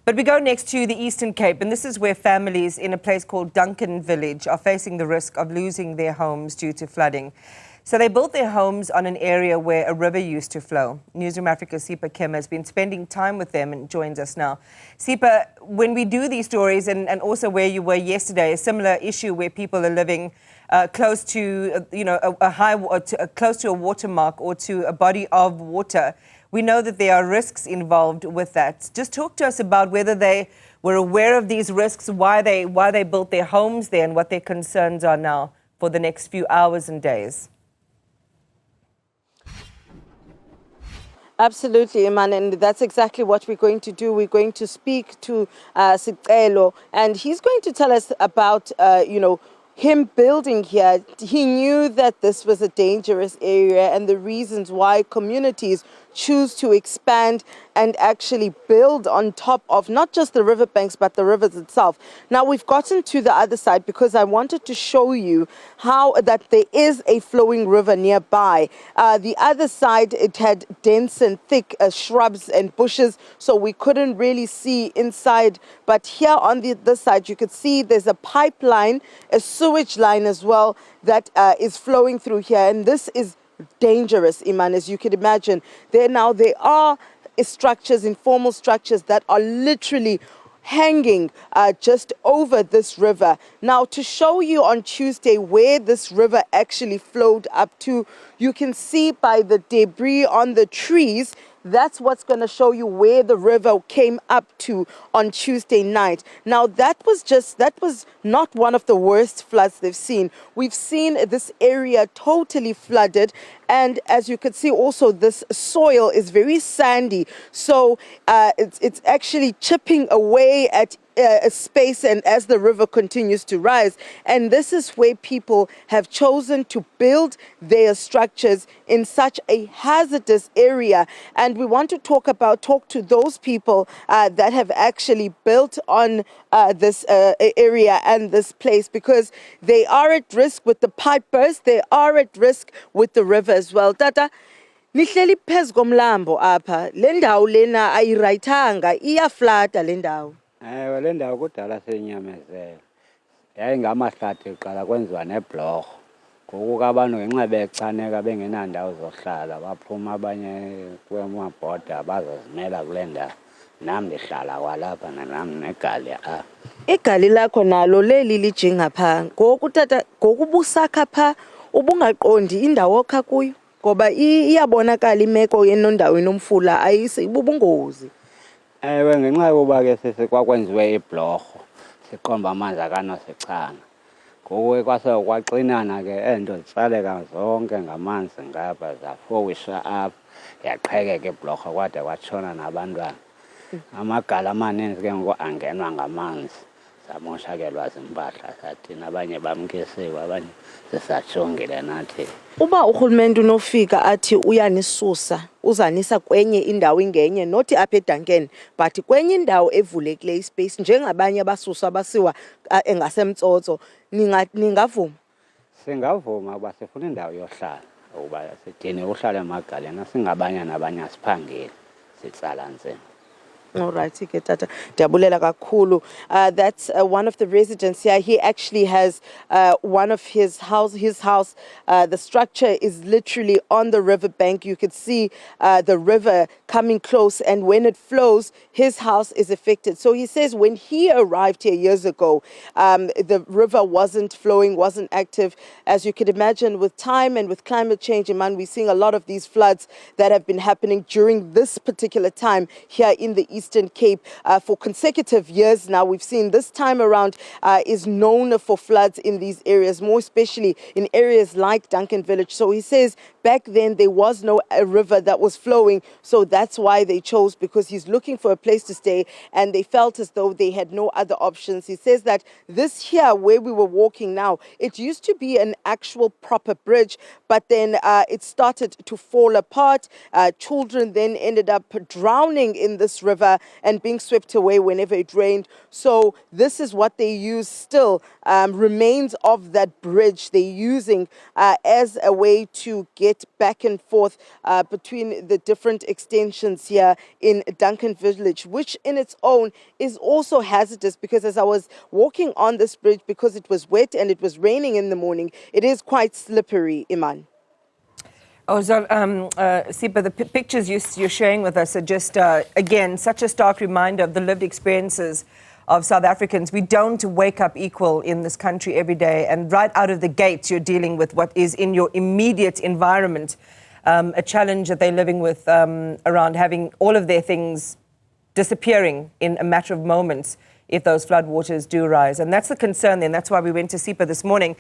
But we go next to the Eastern Cape, and this is where families in a place called Duncan Village are facing the risk of losing their homes due to flooding. So they built their homes on an area where a river used to flow. Newzroom Afrika's Sipha Kema has been spending time with them and joins us now. Sipha, when we do these stories, and also where you were yesterday, a similar issue where people are living close to, close to a watermark or to a body of water, we know that there are risks involved with that. Just talk to us about whether they were aware of these risks, why they built their homes there, and what their concerns are now for the next few hours and days. Absolutely, Iman, and that's exactly what we're going to do. We're going to speak to Sicelo, and he's going to tell us about, him building here. He knew that this was a dangerous area and the reasons why communities choose to expand and actually build on top of not just the riverbanks but the rivers itself. Now we've gotten to the other side because I wanted to show you how that there is a flowing river nearby. The other side, it had dense and thick shrubs and bushes, so we couldn't really see inside. But here on this side you could see there's a pipeline, a sewage line as well, that is flowing through here, and this is dangerous, Iman, as you can imagine. There are structures, informal structures, that are literally hanging just over this river. Now, to show you on Tuesday where this river actually flowed up to, you can see by the debris on the trees. That's what's going to show you where the river came up to on Tuesday night. Now, that was not one of the worst floods they've seen. We've seen this area totally flooded. And as you can see also, this soil is very sandy. So it's actually chipping away at a space, and as the river continues to rise. And this is where people have chosen to build their structures in such a hazardous area. And we want to talk to those people that have actually built on this area and this place, because they are at risk with the pipe burst. They are at risk with the river as well. Tata, nihleli phezu komlambo apha. Le ndawo lena ayirayithanga, iyaflata le ndawo. Le ndawo kudala seyinyamezela. Yayingamahlathi kuqala kwenziwa nebhlorho. Ngoku abantu ngenxa bechaneka bengenandawo zohlala baphuma abanye kwemabhoda bazozimela kule ndawo. Nam ndihlala kwalapha nam negali apha. Igali lakho nalo leli lijinga pha. Ngoku tata, ngoku busakha pha ubungaqondi indawo okha kuyo, ngoba iyabonakala imeko yenondawo enomfula ayisibubungozi. Ewe, ngenxa yokuba ke sekwakwenziwe ibhlorho siqomba amanzi akanosichana. Ngoku kwase kwaxinana ke ento zitsaleka zonke ngamanzi ngapha zafowisha apha yaqhekeka ibhlorho kwade kwatshona nabantwana. Amagala amaninzi ke ngoku angenwa ngamanzi, zamoshakelwa zimpahla sathina, abanye bamkisiwe, abanye sisajongile nathi. Uba urhulumente unofika athi uyanisusa uzanisa kwenye indawo ingenye, nothi apha eDuncan but kwenye indawo evulekileyo ispace njengabanye abasuswa basiwa engasemtsotso, ningavuma? Singavuma uba sifuna indawo yohlala, uba sidini uhlala emagaleni, singabanye nabanye asiphangeli, sitsala nzima. All right, Tata. Diabulela kakhulu. That's one of the residents here. He actually has one of his house. The structure is literally on the riverbank. You could see the river coming close, and when it flows, his house is affected. So he says when he arrived here years ago, the river wasn't flowing, wasn't active. As you could imagine, with time and with climate change, man, we're seeing a lot of these floods that have been happening during this particular time here in the Eastern Cape for consecutive years now. We've seen this time around is known for floods in these areas, more especially in areas like Duncan Village. So he says back then there was no river that was flowing, so that's why they chose, because he's looking for a place to stay and they felt as though they had no other options. He says that this here where we were walking now, it used to be an actual proper bridge, but then it started to fall apart. Children then ended up drowning in this river and being swept away whenever it rained. So this is what they use still remains of that bridge they're using as a way to get back and forth between the different extensions here in Duncan Village, which in its own is also hazardous, because as I was walking on this bridge, because it was wet and it was raining in the morning, it is quite slippery, Iman. Oh, so, Sipha, the pictures you're sharing with us are just, again, such a stark reminder of the lived experiences of South Africans. We don't wake up equal in this country every day, and right out of the gates you're dealing with what is in your immediate environment, a challenge that they're living with around having all of their things disappearing in a matter of moments if those floodwaters do rise. And that's the concern then. That's why we went to Sipha this morning